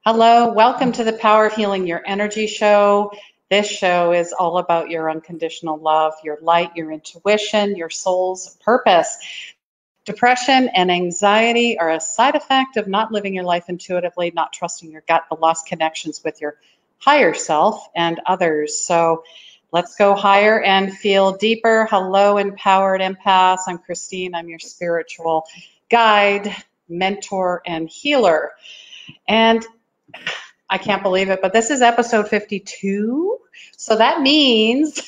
Hello, welcome to the Power of Healing Your Energy show. This show is all about your unconditional love, your light, your intuition, your soul's purpose. Depression and anxiety are a side effect of not living your life intuitively, not trusting your gut, the lost connections with your higher self and others. So let's go higher and feel deeper. Hello, empowered empaths. I'm Christine. I'm your spiritual guide, mentor, and healer. And I can't believe it, but this is episode 52. So that means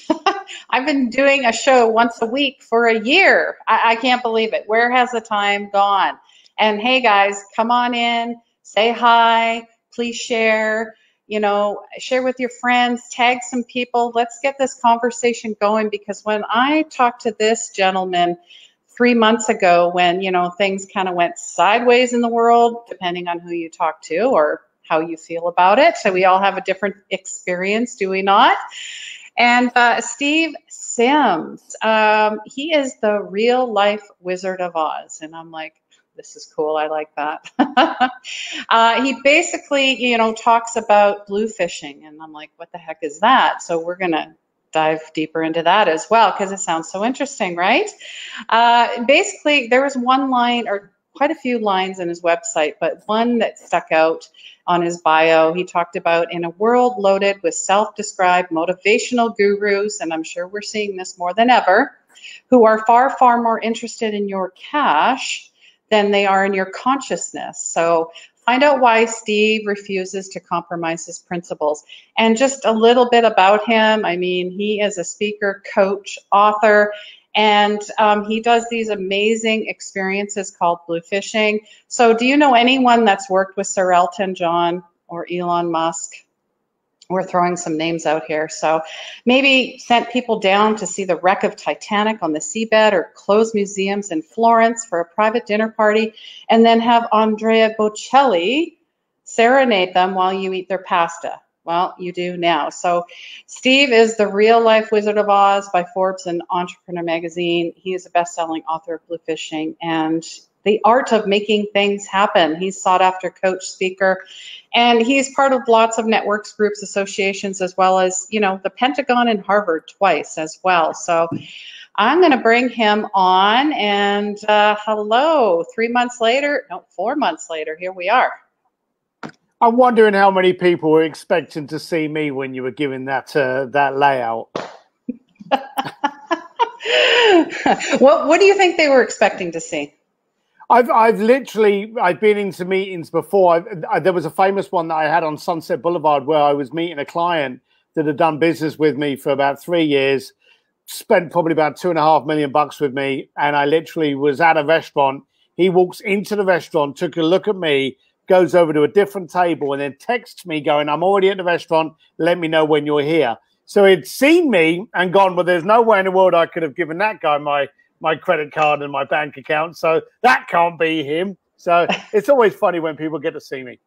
I've been doing a show once a week for a year. I can't believe it. Where has the time gone? And hey guys, come on in, say hi, please share, share with your friends, tag some people. Let's get this conversation going, because when I talked to this gentleman 3 months ago, when, things kind of went sideways in the world, depending on who you talk to or how you feel about it. So we all have a different experience, do we not? And Steve Sims, he is the real life Wizard of Oz. And I'm like, this is cool. I like that. He basically, talks about blue fishing. And I'm like, what the heck is that? So we're going to dive deeper into that as well, because it sounds so interesting, right? Basically, there was one line, or quite a few lines in his website, but one that stuck out on his bio. He talked about, in a world loaded with self-described motivational gurus, and I'm sure we're seeing this more than ever, who are far, far more interested in your cash than they are in your consciousness. So find out why Steve refuses to compromise his principles. And just a little bit about him. I mean, he is a speaker, coach, author, and he does these amazing experiences called blue fishing. So do you know anyone that's worked with Sir Elton John or Elon Musk? We're throwing some names out here. So maybe sent people down to see the wreck of Titanic on the seabed, or close museums in Florence for a private dinner party, and then have Andre Bocelli serenade them while you eat their pasta. Well, you do now. So Steve is the real life Wizard of Oz by Forbes and Entrepreneur Magazine. He is a best-selling author of Blue Fishing and the art of making things happen. He's sought after coach, speaker, and he's part of lots of networks, groups, associations, as well as, the Pentagon and Harvard twice as well. So I'm going to bring him on, and hello, 4 months later, here we are. I'm wondering how many people were expecting to see me when you were giving that layout. What do you think they were expecting to see? I've been into meetings before. There was a famous one that I had on Sunset Boulevard where I was meeting a client that had done business with me for about 3 years, spent probably about $2.5 million with me, and I literally was at a restaurant. He walks into the restaurant, took a look at me, goes over to a different table, and then texts me going, "I'm already at the restaurant. Let me know when you're here." So he'd seen me and gone, well, there's no way in the world I could have given that guy my credit card and my bank account. So that can't be him. So it's always funny when people get to see me.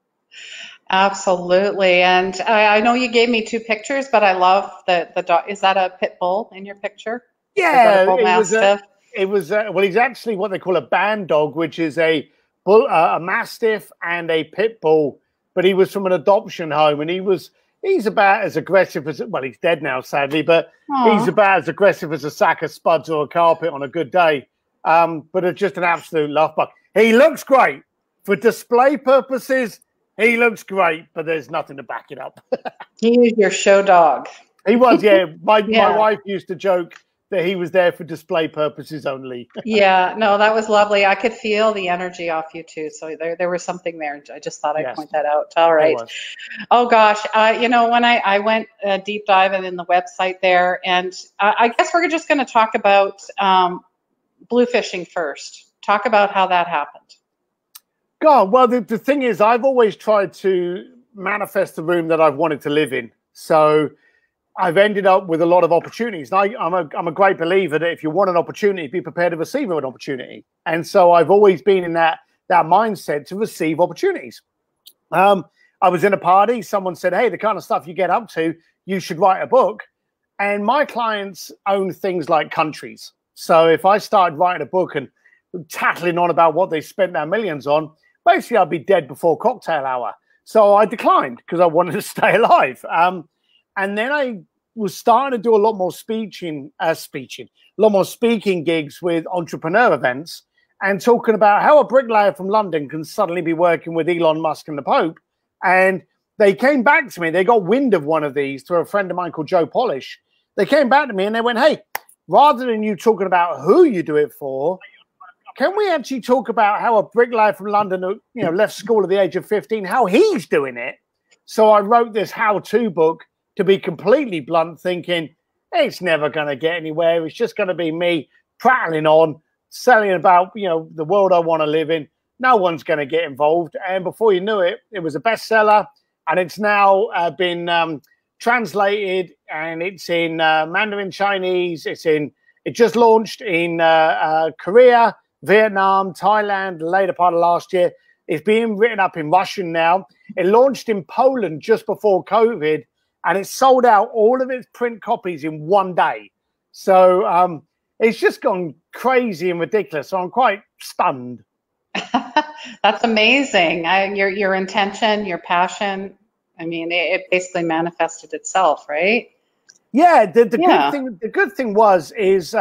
Absolutely. And I know you gave me 2 pictures, but I love the dog. Is that a pit bull in your picture? Yeah, it was well, he's actually what they call a band dog, which is a mastiff and a pit bull, but he was from an adoption home, and he's about as aggressive as, well, he's dead now, sadly, but Aww. He's about as aggressive as a sack of spuds or a carpet on a good day. But it's just an absolute love bug. He looks great for display purposes. He looks great, but there's nothing to back it up. He was your show dog. He was, yeah. My wife used to joke that he was there for display purposes only. Yeah, no, that was lovely. I could feel the energy off you too. So there was something there. I just thought I'd point that out. All right. Oh gosh. When I went deep diving in the website there, and I guess we're just going to talk about blue fishing first. Talk about how that happened. God, well, the thing is, I've always tried to manifest the room that I've wanted to live in. So I've ended up with a lot of opportunities. And I'm a great believer that if you want an opportunity, be prepared to receive an opportunity. And so I've always been in that mindset to receive opportunities. I was in a party. Someone said, hey, the kind of stuff you get up to, you should write a book. And my clients own things like countries. So if I started writing a book and tattling on about what they spent their millions on, basically I'd be dead before cocktail hour. So I declined because I wanted to stay alive. And then I was starting to do a lot more speaking gigs with entrepreneur events and talking about how a bricklayer from London can suddenly be working with Elon Musk and the Pope. And they came back to me. They got wind of one of these through a friend of mine called Joe Polish. They came back to me and they went, hey, rather than you talking about who you do it for, can we actually talk about how a bricklayer from London who, you know, left school at the age of 15, how he's doing it? So I wrote this how-to book, to be completely blunt, thinking it's never going to get anywhere. It's just going to be me prattling on, selling about, you know, the world I want to live in. No one's going to get involved. And before you knew it, it was a bestseller, and it's now been translated, and it's in Mandarin Chinese. It just launched in Korea, Vietnam, Thailand, the later part of last year. It's being written up in Russian now. It launched in Poland just before COVID, and it sold out all of its print copies in one day. So it's just gone crazy and ridiculous. So I'm quite stunned. That's amazing. Your intention, your passion, I mean, it basically manifested itself, right? Yeah. The good thing is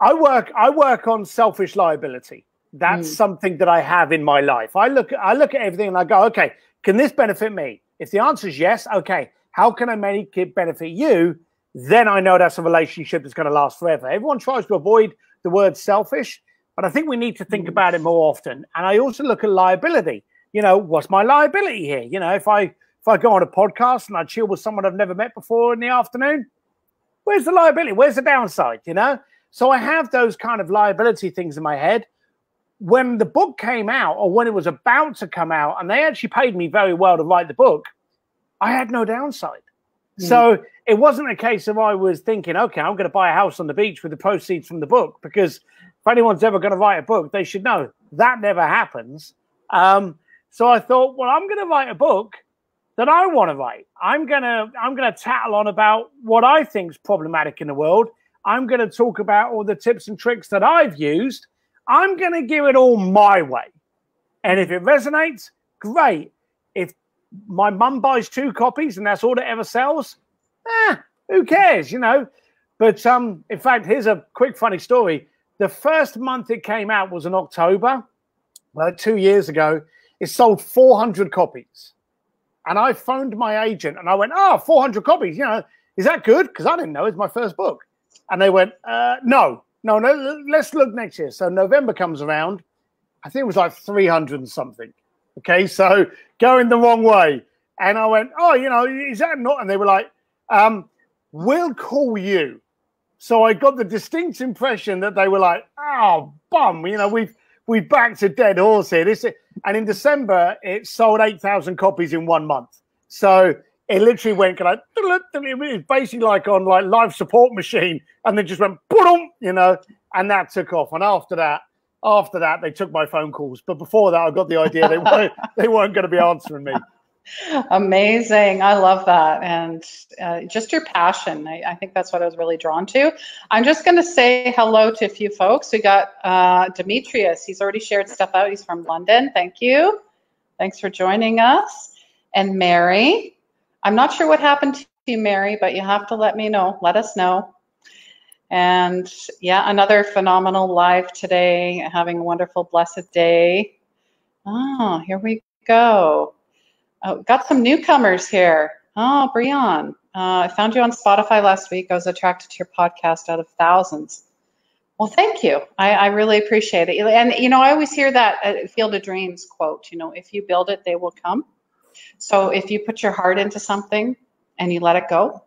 I work on selfish liability. That's something that I have in my life. I look at everything and I go, okay, can this benefit me? If the answer is yes, okay, how can I make it benefit you? Then I know that's a relationship that's going to last forever. Everyone tries to avoid the word selfish, but I think we need to think about it more often. And I also look at liability. You know, what's my liability here? You know, if I go on a podcast and I chill with someone I've never met before in the afternoon, where's the liability? Where's the downside? You know? So I have those kind of liability things in my head. When the book came out, or when it was about to come out, and they actually paid me very well to write the book, I had no downside. So it wasn't a case of I was thinking, okay, I'm going to buy a house on the beach with the proceeds from the book, because if anyone's ever going to write a book, they should know that never happens. So I thought, well, I'm going to write a book that I want to write. I'm going to tattle on about what I think is problematic in the world. I'm going to talk about all the tips and tricks that I've used. I'm going to give it all my way. And if it resonates, great. If my mum buys 2 copies and that's all it ever sells, who cares, you know? But in fact, here's a quick funny story. The first month it came out was in October, like 2 years ago. It sold 400 copies. And I phoned my agent and I went, 400 copies, you know, is that good? Because I didn't know, it's my first book. And they went, no, let's look next year. So November comes around. I think it was like 300 and something. Okay, so going the wrong way. And I went, you know, is that not? And they were like, we'll call you. So I got the distinct impression that they were like, oh, bum, you know, we've backed a dead horse here. And in December, it sold 8,000 copies in 1 month. So it literally went like, it was basically like on like life support machine, and then just went, you know, and that took off. And after that, they took my phone calls. But before that, I got the idea they weren't going to be answering me. Amazing. I love that. And just your passion. I think that's what I was really drawn to. I'm just going to say hello to a few folks. We got Demetrius. He's already shared stuff out. He's from London. Thank you. Thanks for joining us. And Mary. I'm not sure what happened to you, Mary, but you have to let me know. Let us know. And yeah, another phenomenal live today. Having a wonderful, blessed day. Oh, here we go. Oh, got some newcomers here. Oh, Brian. I found you on Spotify last week. I was attracted to your podcast out of thousands. Well, thank you. I really appreciate it. And, you know, I always hear that Field of Dreams quote, you know, if you build it, they will come. So if you put your heart into something and you let it go,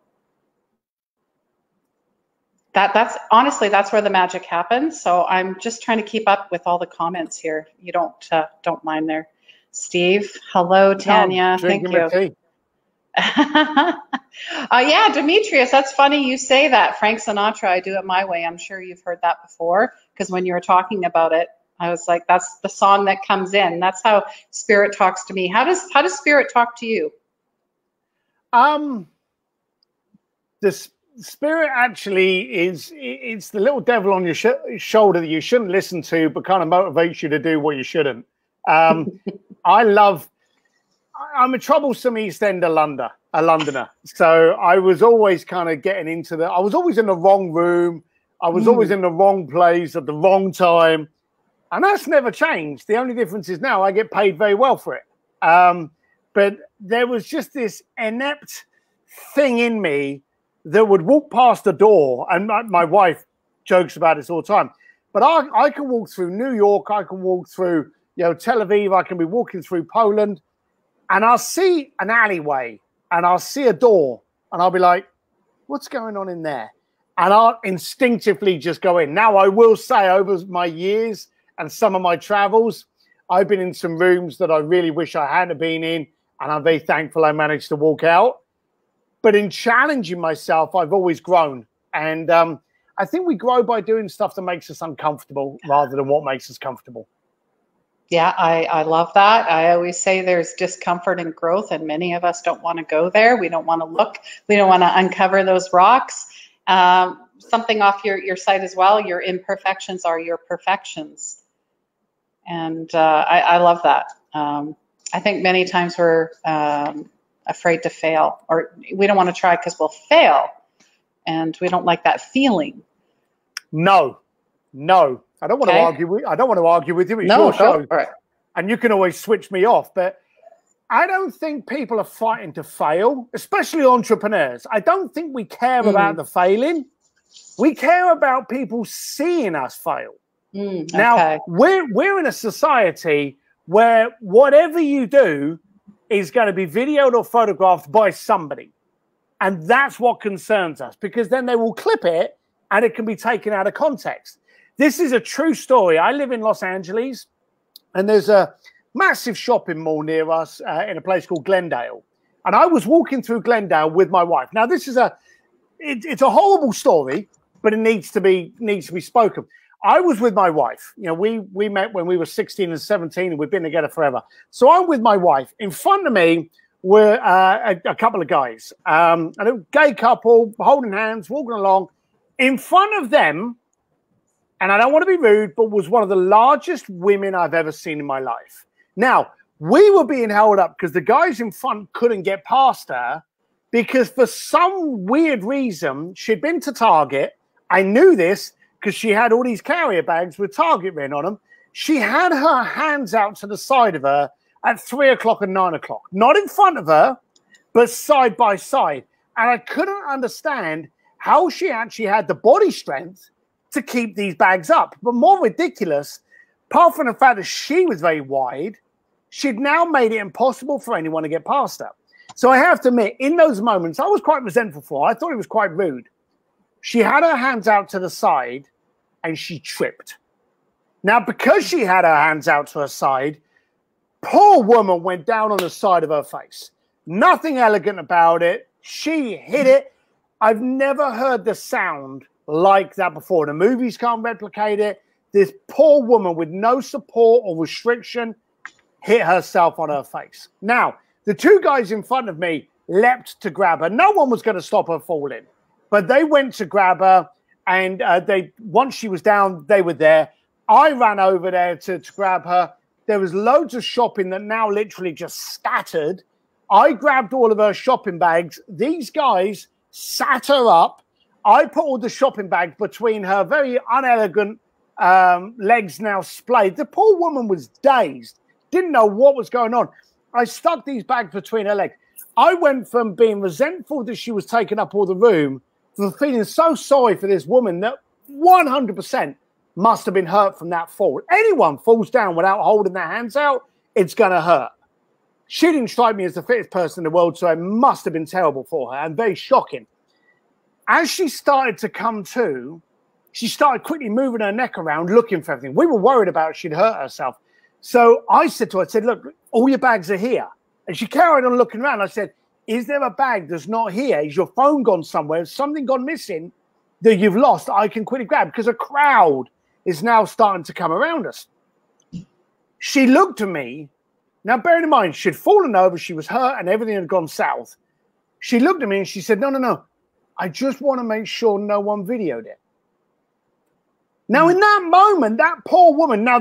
that's honestly, that's where the magic happens. So I'm just trying to keep up with all the comments here. You don't mind there. Steve, hello, Tanya. Thank you. Yeah, Demetrius, that's funny you say that. Frank Sinatra, I do it my way. I'm sure you've heard that before, because when you were talking about it, I was like, that's the song that comes in. That's how Spirit talks to me. How does Spirit talk to you? The Spirit actually it's the little devil on your shoulder that you shouldn't listen to, but kind of motivates you to do what you shouldn't. I love I'm a troublesome East Ender Londoner. So I was always kind of getting into I was always in the wrong room. I was always in the wrong place at the wrong time. And that's never changed. The only difference is now I get paid very well for it. But there was just this inept thing in me that would walk past the door. And my wife jokes about this all the time. But I can walk through New York. I can walk through, Tel Aviv. I can be walking through Poland. And I'll see an alleyway and I'll see a door. And I'll be like, what's going on in there? And I'll instinctively just go in. Now, I will say over my years and some of my travels, I've been in some rooms that I really wish I hadn't been in. And I'm very thankful I managed to walk out. But in challenging myself, I've always grown. And I think we grow by doing stuff that makes us uncomfortable rather than what makes us comfortable. Yeah, I love that. I always say there's discomfort and growth, and many of us don't want to go there. We don't want to look. We don't want to uncover those rocks. Something off your site as well, your imperfections are your perfections. And I love that. I think many times we're afraid to fail, or we don't want to try because we'll fail, and we don't like that feeling. No. I don't want to argue. I don't want to argue with you. It's your show, and you can always switch me off. But I don't think people are fighting to fail, especially entrepreneurs. I don't think we care about the failing. We care about people seeing us fail. Now, we're in a society where whatever you do is going to be videoed or photographed by somebody. And that's what concerns us, because then they will clip it and it can be taken out of context. This is a true story. I live in Los Angeles, and there's a massive shopping mall near us in a place called Glendale. And I was walking through Glendale with my wife. Now, this is it's a horrible story, but it needs to be spoken. I was with my wife. We met when we were 16 and 17, and we've been together forever. So I'm with my wife. In front of me were a couple of guys, a gay couple holding hands, walking along. In front of them, and I don't want to be rude, but was one of the largest women I've ever seen in my life. Now, we were being held up because the guys in front couldn't get past her because for some weird reason, she'd been to Target. I knew this because she had all these carrier bags with Target written on them. She had her hands out to the side of her at 3 o'clock and 9 o'clock. Not in front of her, but side by side. And I couldn't understand how she actually had the body strength to keep these bags up. But more ridiculous, apart from the fact that she was very wide, she'd now made it impossible for anyone to get past her. So I have to admit, in those moments, I was quite resentful for her. I thought it was quite rude. She had her hands out to the side and she tripped. Now, because she had her hands out to her side, poor woman went down on the side of her face. Nothing elegant about it. She hit it. I've never heard the sound like that before. The movies can't replicate it. This poor woman with no support or restriction hit herself on her face. Now, the two guys in front of me leapt to grab her. No one was going to stop her falling, but they went to grab her, and once she was down, they were there. I ran over there to grab her. There was loads of shopping that now literally just scattered. I grabbed all of her shopping bags. These guys sat her up. I put all the shopping bags between her very unelegant legs now splayed. The poor woman was dazed, didn't know what was going on. I stuck these bags between her legs. I went from being resentful that she was taking up all the room to feeling so sorry for this woman that 100% must have been hurt from that fall. Anyone falls down without holding their hands out, it's going to hurt. She didn't strike me as the fittest person in the world, so it must have been terrible for her and very shocking. As she started to come to, she started quickly moving her neck around, looking for everything. We were worried about she'd hurt herself. So I said to her, I said, look, all your bags are here. And she carried on looking around. I said, is there a bag that's not here? Is your phone gone somewhere? Has something gone missing that you've lost that I can quickly grab? Because a crowd is now starting to come around us. She looked at me. Now, bearing in mind, she'd fallen over, she was hurt, and everything had gone south. She looked at me and she said, no. I just want to make sure no one videoed it. Now, in that moment, that poor woman, now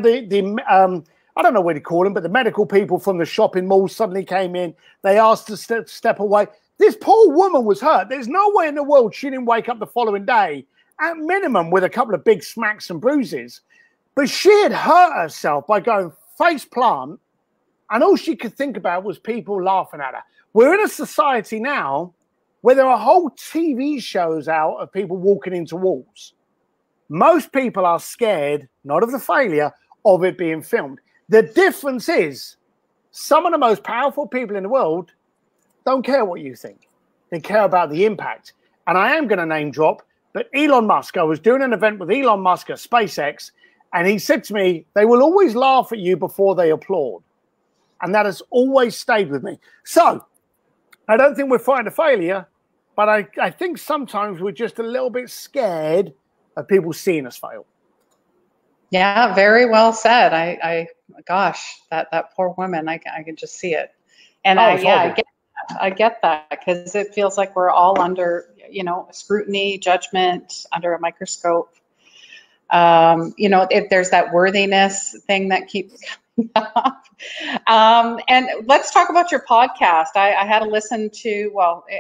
I don't know what to call them, but the medical people from the shopping mall suddenly came in. They asked to step away. This poor woman was hurt. There's no way in the world she didn't wake up the following day, at minimum, with a couple of big smacks and bruises. But she had hurt herself by going face plant, and all she could think about was people laughing at her. We're in a society now where there are whole TV shows out of people walking into walls. Most people are scared, not of the failure, of it being filmed. The difference is some of the most powerful people in the world don't care what you think. They care about the impact. And I am going to name drop, but Elon Musk, I was doing an event with Elon Musk at SpaceX, and he said to me, they will always laugh at you before they applaud. And that has always stayed with me. So I don't think we're fighting a failure, but I think sometimes we're just a little bit scared of people seeing us fail. Yeah, very well said. Gosh, that poor woman, I can just see it. And I get that because it feels like we're all under, scrutiny, judgment, under a microscope. If there's that worthiness thing that keeps coming up. And let's talk about your podcast. I had to listen to,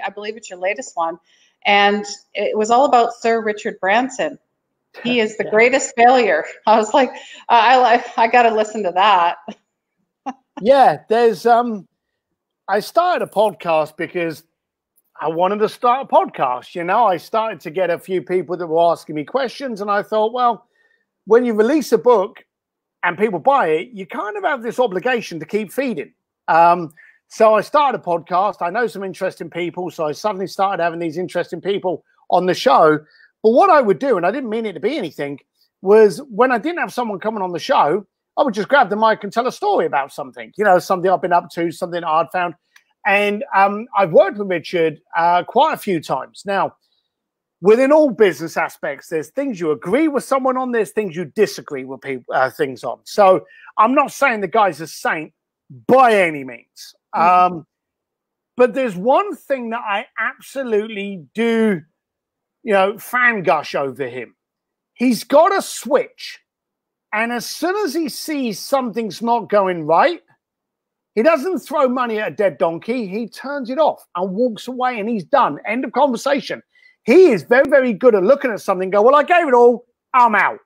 I believe it's your latest one, and it was all about Sir Richard Branson. He is the greatest failure. I was like, I got to listen to that. Yeah, there's I started a podcast because I wanted to start a podcast. I started to get a few people that were asking me questions, and I thought, well, when you release a book and people buy it, you kind of have this obligation to keep feeding. So I started a podcast. I know some interesting people, so I suddenly started having these interesting people on the show. But what I would do, and I didn't mean it to be anything, was when I didn't have someone coming on the show, I would just grab the mic and tell a story about something, something I've been up to, something I'd found. And I've worked with Richard quite a few times. Now, within all business aspects, there's things you agree with someone on, there's things you disagree with things on. So I'm not saying the guy's a saint by any means. But there's one thing that I absolutely do, fan gush over him. He's got a switch. And as soon as he sees something's not going right, he doesn't throw money at a dead donkey. He turns it off and walks away, and he's done. End of conversation. He is very, very good at looking at something and go, well, I gave it all, I'm out.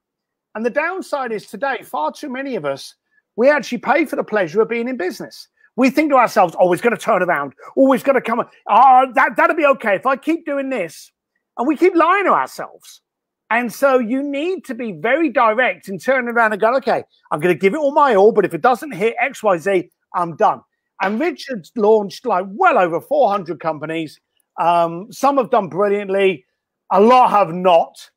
And the downside is today, far too many of us, we actually pay for the pleasure of being in business. We think to ourselves, oh, it's going to turn around. Oh, it's going to come. Oh, that'll be okay if I keep doing this. And we keep lying to ourselves. And so you need to be very direct and turn around and go, okay, I'm going to give it all my all, but if it doesn't hit X, Y, Z, I'm done. And Richard's launched like well over 400 companies. Some have done brilliantly. A lot have not.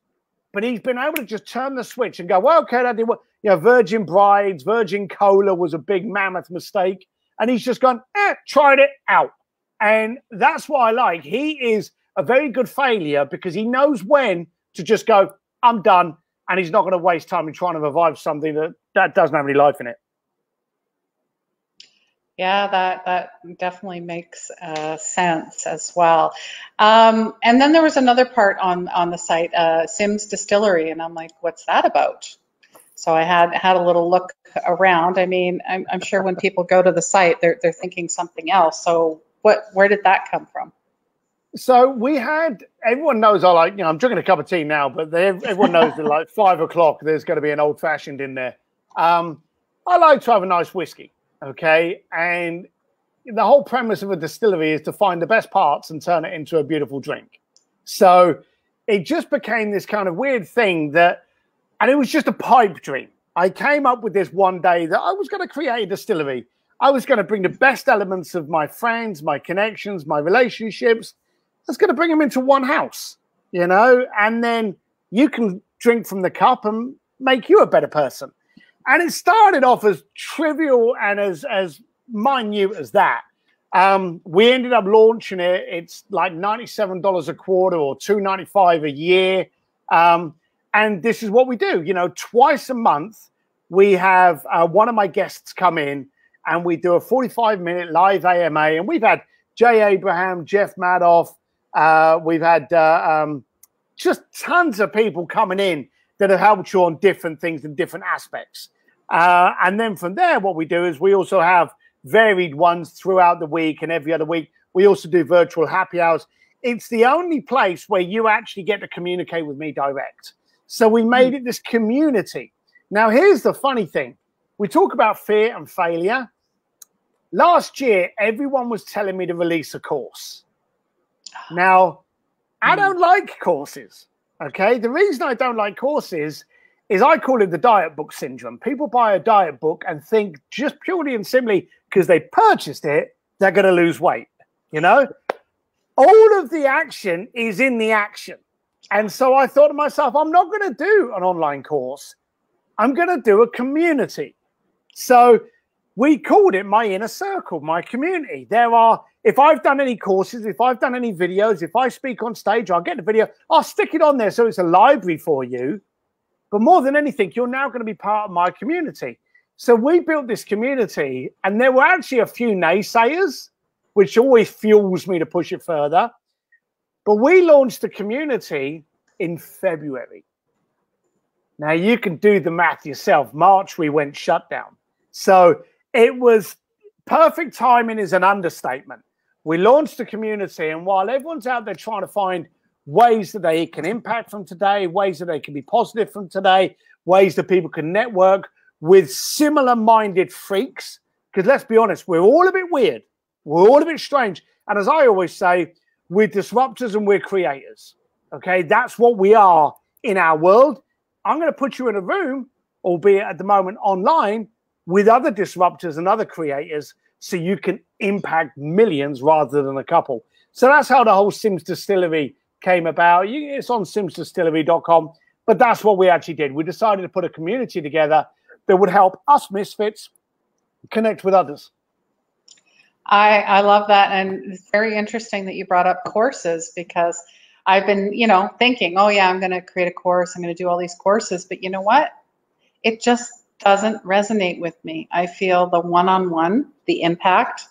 But he's been able to just turn the switch and go, well, okay, that did what, Virgin Brides, Virgin Cola was a big mammoth mistake. And he's just gone, tried it out. And that's what I like. He is a very good failure because he knows when to just go, I'm done. And he's not going to waste time in trying to revive something that doesn't have any life in it. Yeah, that definitely makes sense as well. And then there was another part on the site, Sim's Distillery, and I'm like, what's that about? So I had a little look around. I mean, I'm sure when people go to the site, they're thinking something else. So where did that come from? So we had, everyone knows I'm drinking a cup of tea now, but everyone knows that like 5 o'clock, there's going to be an old fashioned in there. I like to have a nice whiskey. Okay. And the whole premise of a distillery is to find the best parts and turn it into a beautiful drink. So it just became this kind of weird thing and it was just a pipe dream. I came up with this one day that I was going to create a distillery. I was going to bring the best elements of my friends, my connections, my relationships. I was going to bring them into one house, and then you can drink from the cup and make you a better person. And it started off as trivial and as minute as that. We ended up launching it. It's like $97 a quarter or $2.95 a year. And this is what we do. Twice a month, we have one of my guests come in and we do a 45-minute live AMA. And we've had Jay Abraham, Jeff Madoff. We've had just tons of people coming in that have helped you on different things and different aspects. And then from there, what we do is we also have varied ones throughout the week, and every other week we also do virtual happy hours. It's the only place where you actually get to communicate with me direct. So we made it this community. Now, here's the funny thing. We talk about fear and failure. Last year, everyone was telling me to release a course. Now, I don't like courses, okay? The reason I don't like courses is I call it the diet book syndrome. People buy a diet book and think just purely and simply because they purchased it, they're going to lose weight, you know? All of the action is in the action. And so I thought to myself, I'm not going to do an online course. I'm going to do a community. So we called it my inner circle, my community. If I've done any courses, if I've done any videos, if I speak on stage, I'll get the video, I'll stick it on there so it's a library for you. But more than anything, you're now going to be part of my community. So we built this community, and there were actually a few naysayers, which always fuels me to push it further. But we launched the community in February. Now, you can do the math yourself. March, we went shut down. So it was perfect timing is an understatement. We launched the community, and while everyone's out there trying to find ways that they can impact from today, ways that they can be positive from today, ways that people can network with similar-minded freaks, because let's be honest, we're all a bit weird. We're all a bit strange. And as I always say, we're disruptors and we're creators. Okay, that's what we are in our world. I'm going to put you in a room, albeit at the moment online, with other disruptors and other creators so you can impact millions rather than a couple. So that's how the whole Sims Distillery came about. It's on simsdistillery.com, but that's what we actually did. We decided to put a community together that would help us misfits connect with others. I love that. And it's very interesting that you brought up courses, because I've been, thinking, oh yeah, I'm going to create a course. I'm going to do all these courses. But you know what? It just doesn't resonate with me. I feel the one-on-one, the impact,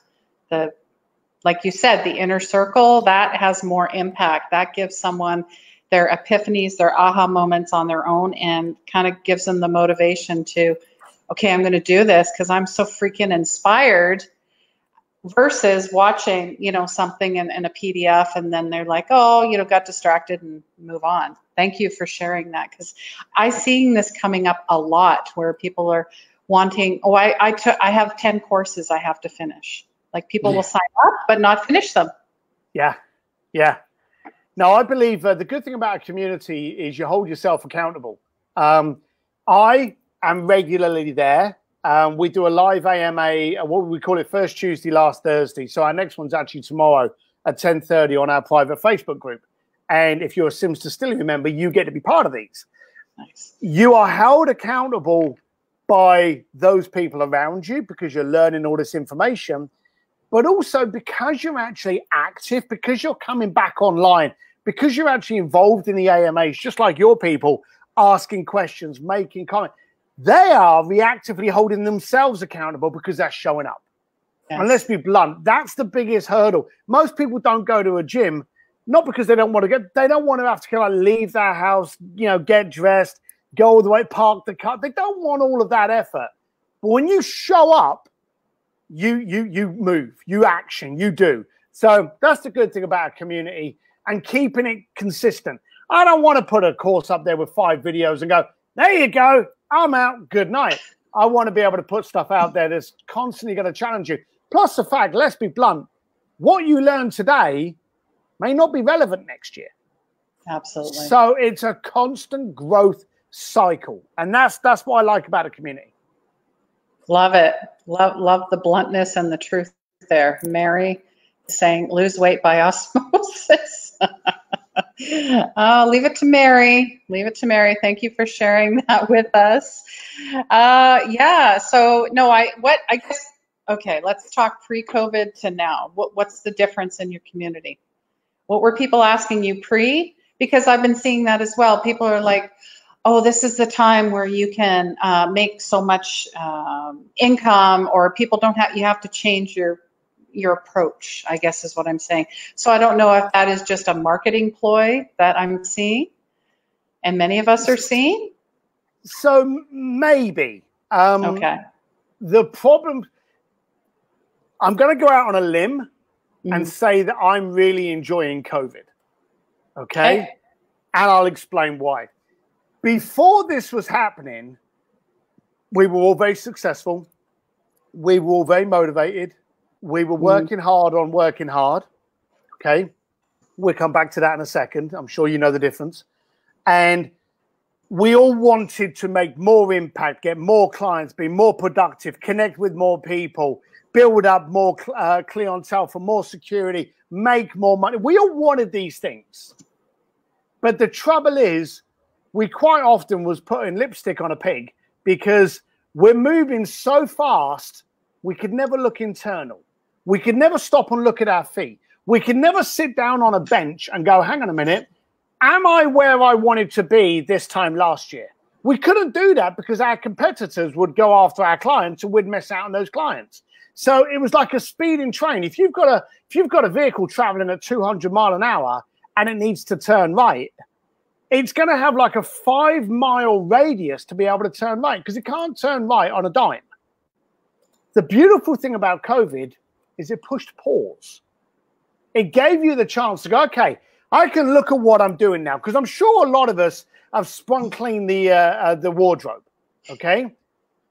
like you said, the inner circle, that has more impact. That gives someone their epiphanies, their aha moments on their own, and kind of gives them the motivation to, okay, I'm going to do this because I'm so freaking inspired, versus watching, something in a PDF and then they're like, oh, got distracted and move on. Thank you for sharing that, because I'm seeing this coming up a lot where people are wanting, I have 10 courses I have to finish. Like people will sign up but not finish them. Yeah. No, I believe the good thing about a community is you hold yourself accountable. I am regularly there. We do a live AMA, what we call it, first Tuesday, last Thursday. So our next one's actually tomorrow at 10:30 on our private Facebook group. And if you're a Sims Distillery member, you get to be part of these. Nice. You are held accountable by those people around you because you're learning all this information, but also because you're actually active, because you're coming back online, because you're actually involved in the AMAs, just like your people, asking questions, making comments. They are reactively holding themselves accountable because they're showing up. Yes. And let's be blunt, that's the biggest hurdle. Most people don't go to a gym, not because they don't want to they don't want to have to kind of leave their house, get dressed, go all the way, park the car. They don't want all of that effort. But when you show up, you move, you action, you do. So that's the good thing about a community, and keeping it consistent. I don't want to put a course up there with 5 videos and go, there you go, I'm out, good night. I want to be able to put stuff out there that's constantly going to challenge you. Plus the fact, let's be blunt, what you learn today may not be relevant next year. Absolutely. So it's a constant growth cycle. And that's what I like about a community. Love it. Love the bluntness and the truth there. Mary saying, lose weight by osmosis. Leave it to Mary. Leave it to Mary. Thank you for sharing that with us. Yeah. So no, I guess, okay, let's talk pre-COVID to now. What's the difference in your community? What were people asking you pre? Because I've been seeing that as well. People are like, oh, this is the time where you can make so much income, or people don't have, you have to change your approach, I guess is what I'm saying. So I don't know if that is just a marketing ploy that I'm seeing and many of us are seeing. So maybe. Okay. The problem, I'm going to go out on a limb and say that I'm really enjoying COVID. Okay? And I'll explain why. Before this was happening, we were all very successful. We were all very motivated. We were working hard on working hard. Okay? We'll come back to that in a second. I'm sure you know the difference. And we all wanted to make more impact, get more clients, be more productive, connect with more people, build up more clientele for more security, make more money. We all wanted these things. But the trouble is, we quite often was putting lipstick on a pig because we're moving so fast, we could never look internal. We could never stop and look at our feet. We could never sit down on a bench and go, hang on a minute, am I where I wanted to be this time last year? We couldn't do that because our competitors would go after our clients and we'd miss out on those clients. So it was like a speeding train. If you've got a vehicle traveling at 200 miles an hour and it needs to turn right, it's going to have like a 5-mile radius to be able to turn right because it can't turn right on a dime. The beautiful thing about COVID is it pushed pause. It gave you the chance to go, okay, I can look at what I'm doing now because I'm sure a lot of us have sprung clean the wardrobe, okay?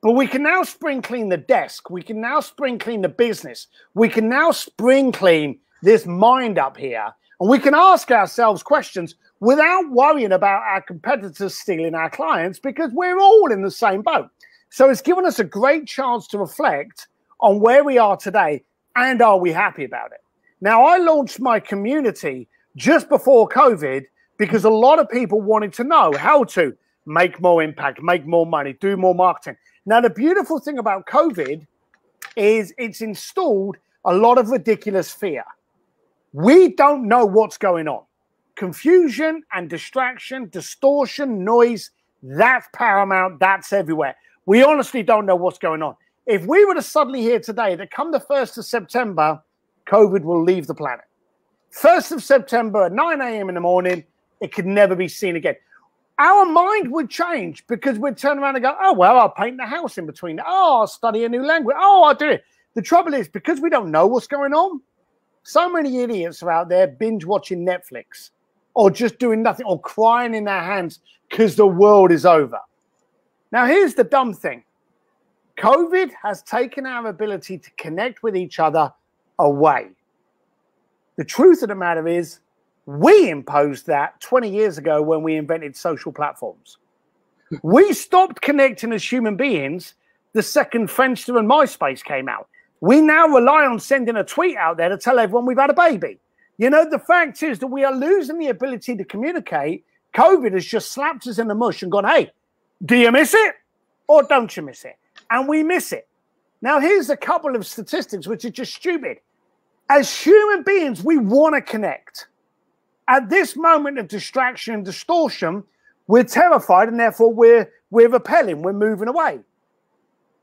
But we can now spring clean the desk. We can now spring clean the business. We can now spring clean this mind up here. And we can ask ourselves questions without worrying about our competitors stealing our clients because we're all in the same boat. So it's given us a great chance to reflect on where we are today and are we happy about it? Now, I launched my community just before COVID because a lot of people wanted to know how to make more impact, make more money, do more marketing. Now, the beautiful thing about COVID is it's installed a lot of ridiculous fear. We don't know what's going on. Confusion and distraction, distortion, noise, that's paramount, that's everywhere. We honestly don't know what's going on. If we were to suddenly hear today that come the 1st of September, COVID will leave the planet. 1st of September at 9 a.m. in the morning, it could never be seen again. Our mind would change because we'd turn around and go, oh, well, I'll paint the house in between. Oh, I'll study a new language. Oh, I'll do it. The trouble is, because we don't know what's going on, so many idiots are out there binge watching Netflix or just doing nothing or crying in their hands because the world is over. Now, here's the dumb thing. COVID has taken our ability to connect with each other away. The truth of the matter is, we imposed that 20 years ago when we invented social platforms. We stopped connecting as human beings the second Friendster and MySpace came out. We now rely on sending a tweet out there to tell everyone we've had a baby. You know, the fact is that we are losing the ability to communicate. COVID has just slapped us in the mush and gone, hey, do you miss it or don't you miss it? And we miss it. Now, here's a couple of statistics which are just stupid. As human beings, we want to connect. At this moment of distraction and distortion, we're terrified and therefore we're repelling, we're moving away.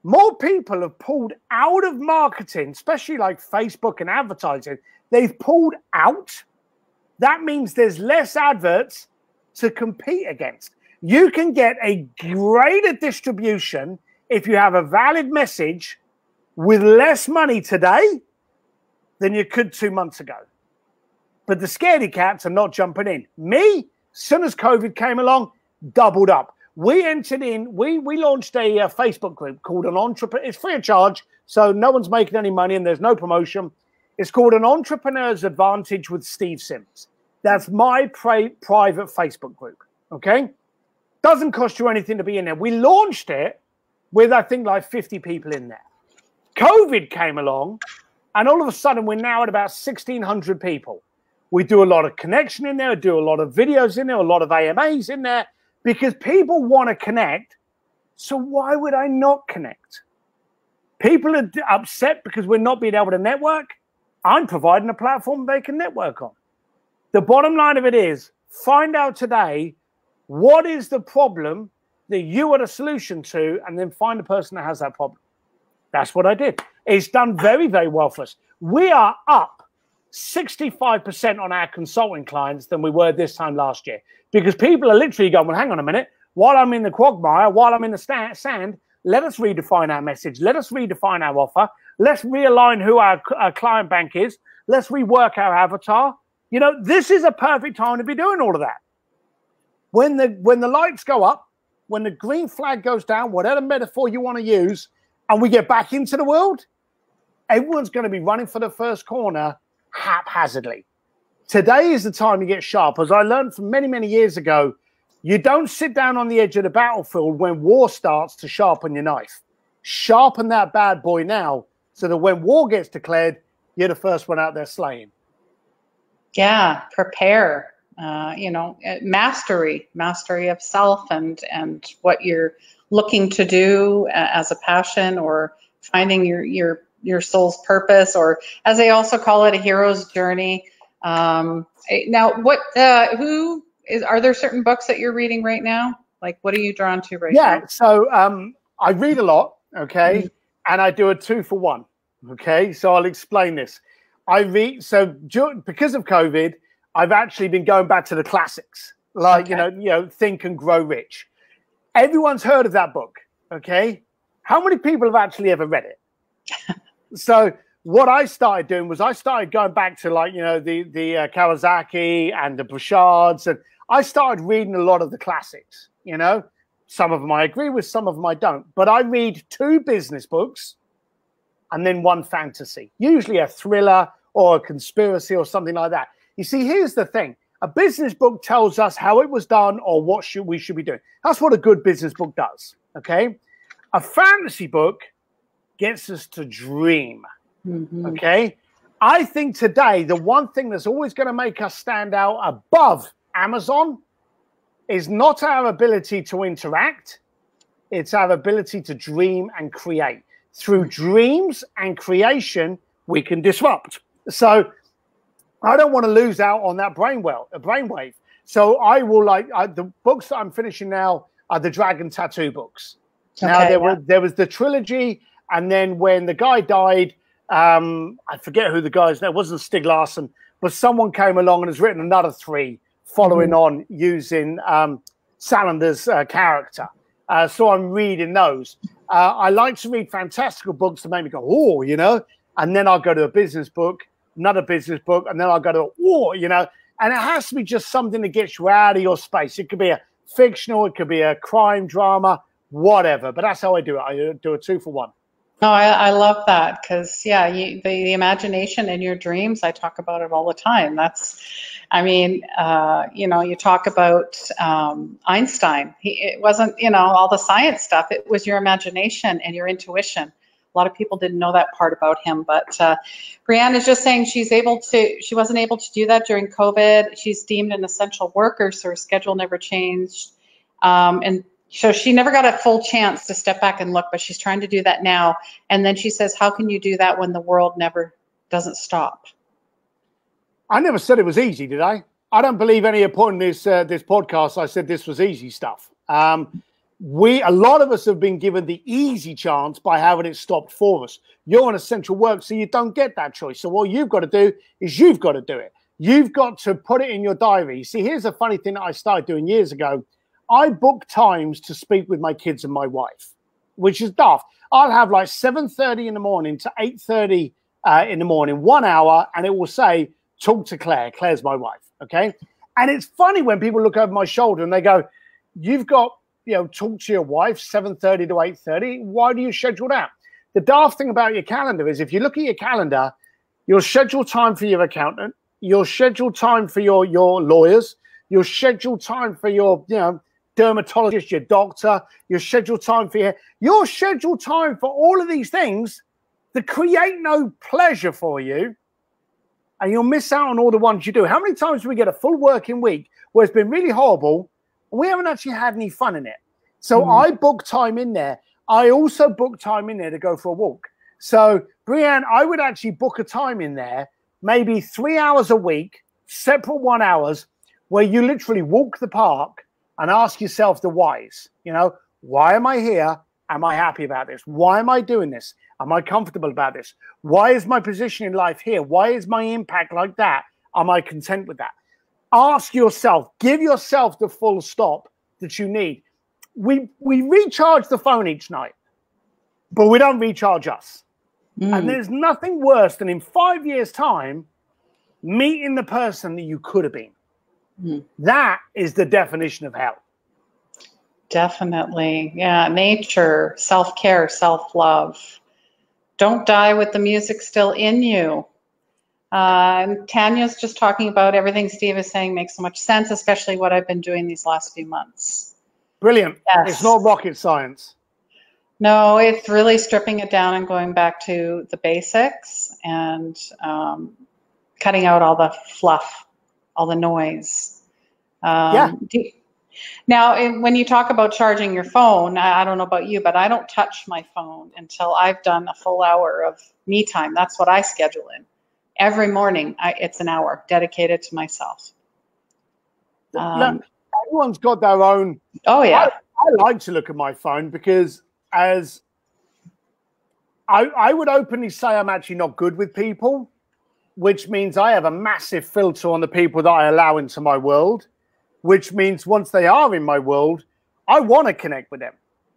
More people have pulled out of marketing, especially like Facebook and advertising. They've pulled out. That means there's less adverts to compete against. You can get a greater distribution if you have a valid message with less money today than you could 2 months ago. But the scaredy cats are not jumping in. Me, as soon as COVID came along, doubled up. We entered in, we launched a Facebook group called an Entrepreneur. It's free of charge, so no one's making any money and there's no promotion. It's called an Entrepreneur's Advantage with Steve Sims. That's my private Facebook group, okay? Doesn't cost you anything to be in there. We launched it with, I think, like 50 people in there. COVID came along, and all of a sudden, we're now at about 1,600 people. We do a lot of connection in there, do a lot of videos in there, a lot of AMAs in there, because people want to connect. So why would I not connect? People are upset because we're not being able to network. I'm providing a platform they can network on. The bottom line of it is, find out today what is the problem that you are the solution to, and then find the person that has that problem. That's what I did. It's done very, very well for us. We are up 65% on our consulting clients than we were this time last year, because people are literally going, well, hang on a minute. While I'm in the quagmire, while I'm in the sand, Let us redefine our message. Let us redefine our offer. Let's realign who our client bank is. Let's rework our avatar. You know, this is a perfect time to be doing all of that. When the lights go up, when the green flag goes down, whatever metaphor you want to use, and we get back into the world, everyone's going to be running for the first corner haphazardly. Today is the time you get sharp. As I learned from many, many years ago, you don't sit down on the edge of the battlefield when war starts to sharpen your knife. Sharpen that bad boy now so that when war gets declared, you're the first one out there slaying. Yeah, prepare. You know, mastery of self and what you're looking to do as a passion, or finding your soul's purpose, or as they also call it, a hero's journey. Now, are there certain books that you're reading right now? Like, what are you drawn to right now? Yeah, so I read a lot, okay, and I do a 2-for-1, okay. So I'll explain this. I read, because of COVID, I've actually been going back to the classics, like, okay, you know, Think and Grow Rich. Everyone's heard of that book, okay? How many people have actually ever read it? So what I started doing was I started going back to, like, you know, the Kawasaki and the Bouchards, and I started reading a lot of the classics, you know. Some of them I agree with, some of them I don't. But I read 2 business books and then 1 fantasy, usually a thriller or a conspiracy or something like that. You see, here's the thing. A business book tells us how it was done or what we should be doing. That's what a good business book does, okay? A fantasy book gets us to dream, okay? I think today the one thing that's always going to make us stand out above Amazon is not our ability to interact. It's our ability to dream and create. Through dreams and creation, we can disrupt. So I don't want to lose out on that brainwave. So I will, the books that I'm finishing now are the Dragon Tattoo books. Okay, now there was the trilogy, and then when the guy died, I forget who the guy's name. It wasn't Stig Larsson, but someone came along and has written another 3 following on using Salander's character. So I'm reading those. I like to read fantastical books that make me go, oh, you know, and then I'll go to a business book, another business book, and then I'll go to a war, you know, and it has to be just something that gets you out of your space. It could be a fictional, it could be a crime drama, whatever, but that's how I do it. I do a 2-for-1. Oh, I love that, because, yeah, the imagination and your dreams, I talk about it all the time. That's, I mean, you know, you talk about Einstein. It wasn't, you know, all the science stuff. It was your imagination and your intuition. A lot of people didn't know that part about him, but Brianne is just saying she wasn't able to do that during COVID. She's deemed an essential worker, so her schedule never changed. And so she never got a full chance to step back and look, but she's trying to do that now. And then she says, how can you do that when the world doesn't stop? I never said it was easy, did I? I don't believe any point in this podcast I said this was easy stuff. A lot of us have been given the easy chance by having it stopped for us. You're on essential work, so you don't get that choice. So what you've got to do is you've got to do it. You've got to put it in your diary. See, here's a funny thing that I started doing years ago. I book times to speak with my kids and my wife, which is daft. I'll have like 7:30 in the morning to 8:30 in the morning, 1 hour, and it will say, talk to Claire. Claire's my wife, okay? And it's funny when people look over my shoulder and they go, you've got, you know, talk to your wife 7:30 to 8:30. Why do you schedule that? The daft thing about your calendar is if you look at your calendar, you'll schedule time for your accountant, you'll schedule time for your lawyers, you'll schedule time for your, you know, dermatologist, your doctor, your scheduled time for your scheduled time for all of these things that create no pleasure for you, and you'll miss out on all the ones you do. How many times do we get a full working week where it's been really horrible and we haven't actually had any fun in it? So I book time in there. I also book time in there to go for a walk. So Brianne, I would actually book a time in there, maybe 3 hours a week, separate 1 hours, where you literally walk the park and ask yourself the whys. You know, why am I here? Am I happy about this? Why am I doing this? Am I comfortable about this? Why is my position in life here? Why is my impact like that? Am I content with that? Ask yourself, give yourself the full stop that you need. We recharge the phone each night. but we don't recharge us. Mm. And there's nothing worse than in 5 years' time, meeting the person that you could have been. Mm. That is the definition of hell. Definitely. Yeah. Nature, self-care, self-love. Don't die with the music still in you. And Tanya's just talking about everything Steve is saying makes so much sense, especially what I've been doing these last few months. Brilliant. Yes. It's not rocket science. No, it's really stripping it down and going back to the basics and cutting out all the fluff, all the noise. Yeah. Now, when you talk about charging your phone, I don't know about you, but I don't touch my phone until I've done a full hour of me time. That's what I schedule in. Every morning, it's an hour dedicated to myself. Look, everyone's got their own. Oh, yeah. I like to look at my phone because as I would openly say I'm actually not good with people, which means I have a massive filter on the people that I allow into my world, which means once they are in my world, I want to connect with them.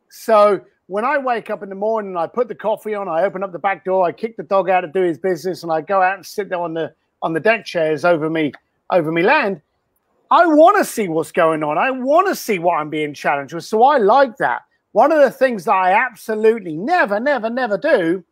So when I wake up in the morning, I put the coffee on, I open up the back door, I kick the dog out to do his business, and I go out and sit there on the deck chairs over me land. I want to see what's going on. I want to see what I'm being challenged with. So I like that. One of the things that I absolutely never do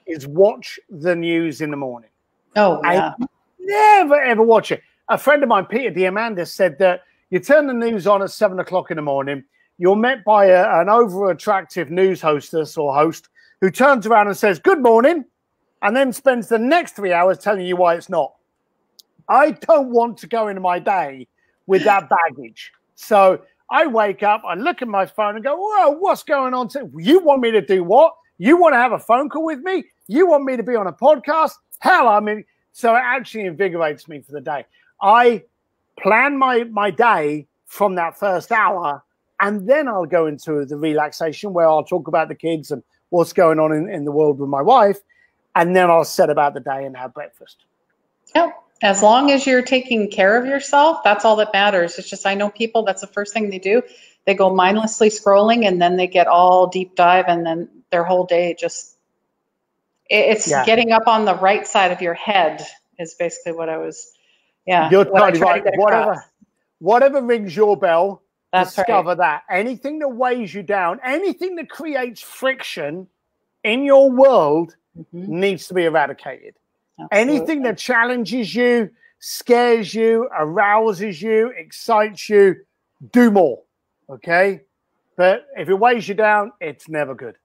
is watch the news in the morning. Oh, yeah. I never, ever watch it. A friend of mine, Peter Diamandis, said that you turn the news on at 7 o'clock in the morning, you're met by an over-attractive news hostess or host who turns around and says, good morning, and then spends the next 3 hours telling you why it's not. I don't want to go into my day with that baggage. So I wake up, I look at my phone and go, whoa, what's going on? You want me to do what? You want to have a phone call with me? You want me to be on a podcast? Hell, I mean, so it actually invigorates me for the day. I plan my day from that first hour, and then I'll go into the relaxation where I'll talk about the kids and what's going on in the world with my wife. And then I'll set about the day and have breakfast. Yeah. As long as you're taking care of yourself, that's all that matters. It's just, I know people, that's the first thing they do. They go mindlessly scrolling and then they get all deep dive and then their whole day just, it's getting up on the right side of your head is basically what I was, You're totally right. Whatever rings your bell, discover that. Anything that weighs you down, anything that creates friction in your world needs to be eradicated. Absolutely. Anything that challenges you, scares you, arouses you, excites you, do more, okay? But if it weighs you down, it's never good.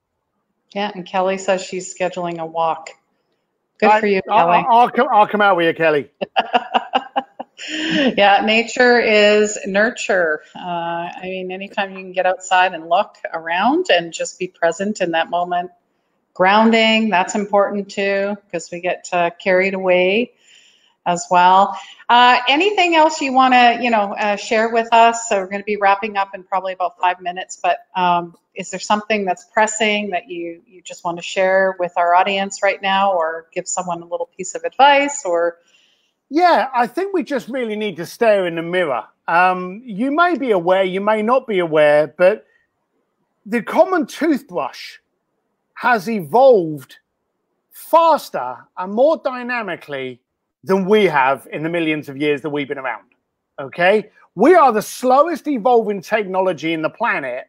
Yeah, and Kelly says she's scheduling a walk. Good for you, Kelly. I'll come out with you, Kelly. Yeah, nature is nurture. I mean, anytime you can get outside and look around and just be present in that moment. Grounding, that's important too, because we get carried away as well. Anything else you want to, share with us? So we're going to be wrapping up in probably about 5 minutes, but is there something that's pressing that you just want to share with our audience right now, or give someone a little piece of advice? Or yeah, I think we just really need to stare in the mirror. You may be aware, you may not be aware, but the common toothbrush has evolved faster and more dynamically than we have in the millions of years that we've been around, okay? We are the slowest evolving technology in the planet,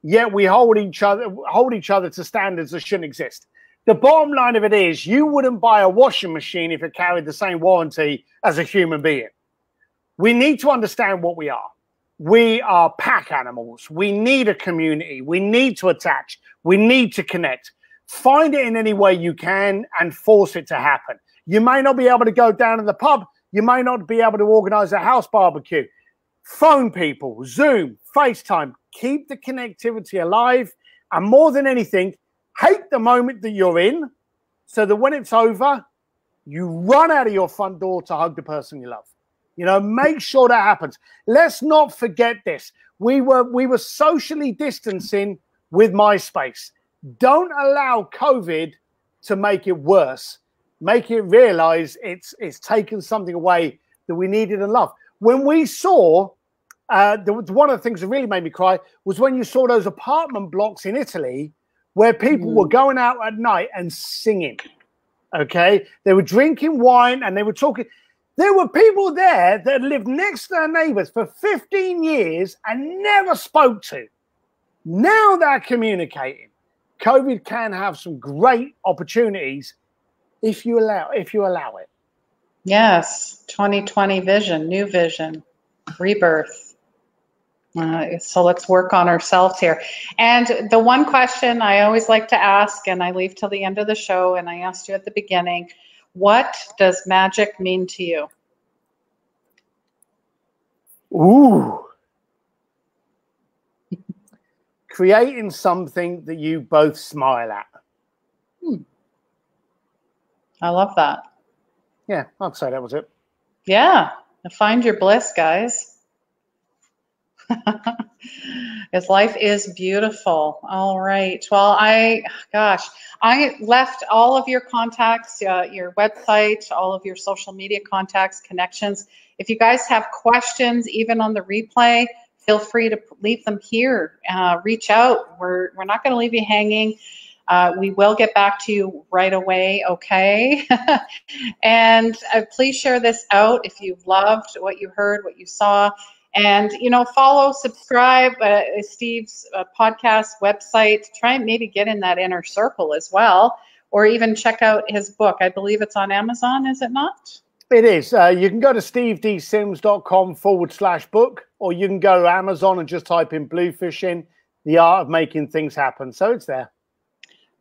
yet we hold each other to standards that shouldn't exist. The bottom line of it is you wouldn't buy a washing machine if it carried the same warranty as a human being. We need to understand what we are. We are pack animals. We need a community. We need to attach. We need to connect. Find it in any way you can and force it to happen. You may not be able to go down to the pub. You may not be able to organize a house barbecue. Phone people, Zoom, FaceTime. Keep the connectivity alive. And more than anything, hate the moment that you're in so that when it's over, you run out of your front door to hug the person you love. Make sure that happens. Let's not forget this. We were socially distancing with MySpace. Don't allow COVID to make it worse. Make it realize it's taken something away that we needed and loved. When we saw, one of the things that really made me cry was when you saw those apartment blocks in Italy where people were going out at night and singing. Okay, they were drinking wine and they were talking. There were people there that lived next to their neighbors for 15 years and never spoke to. Now they're communicating. COVID can have some great opportunities if you allow it. Yes, 2020 vision, new vision, rebirth. So let's work on ourselves here. And the one question I always like to ask, and I leave till the end of the show, and I asked you at the beginning, what does magic mean to you? Ooh. Creating something that you both smile at. I love that. Yeah, I'd say that was it. Yeah, find your bliss, guys. Because life is beautiful. All right. Well, I left all of your contacts, your website, all of your social media contacts, connections. If you guys have questions, even on the replay, feel free to leave them here. Reach out. We're not going to leave you hanging. We will get back to you right away, okay? And please share this out if you've loved what you heard, what you saw. And, you know, follow, subscribe, Steve's podcast website. Try and maybe get in that inner circle as well, or even check out his book. I believe it's on Amazon, is it not? It is. You can go to stevedsims.com/book, or you can go to Amazon and just type in BLUEFISHING, The Art of Making Things Happen. So it's there.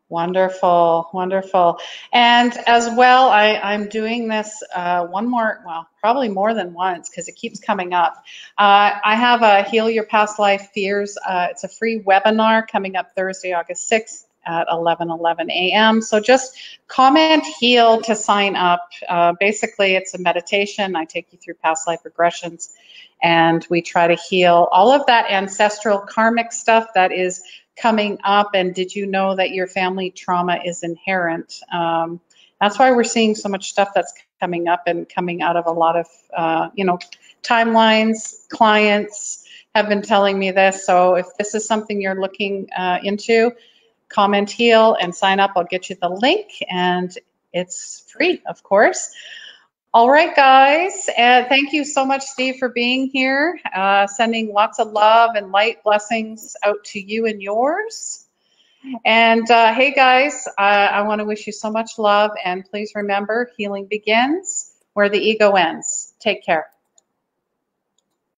Wonderful, wonderful. And as well, I'm doing this one more, well, probably more than once because it keeps coming up. I have a Heal Your Past Life Fears. It's a free webinar coming up Thursday, August 6th at 11:11 a.m. So just comment HEAL to sign up. Basically, it's a meditation. I take you through past life regressions, and we try to heal all of that ancestral karmic stuff that is coming up. And did you know that your family trauma is inherent? That's why we're seeing so much stuff that's coming up and coming out of a lot of, timelines. Clients have been telling me this. So if this is something you're looking into, comment HEAL and sign up. I'll get you the link, and it's free, of course. All right, guys. Thank you so much, Steve, for being here. Sending lots of love and light blessings out to you and yours. And hey, guys, I want to wish you so much love. And please remember, healing begins where the ego ends. Take care.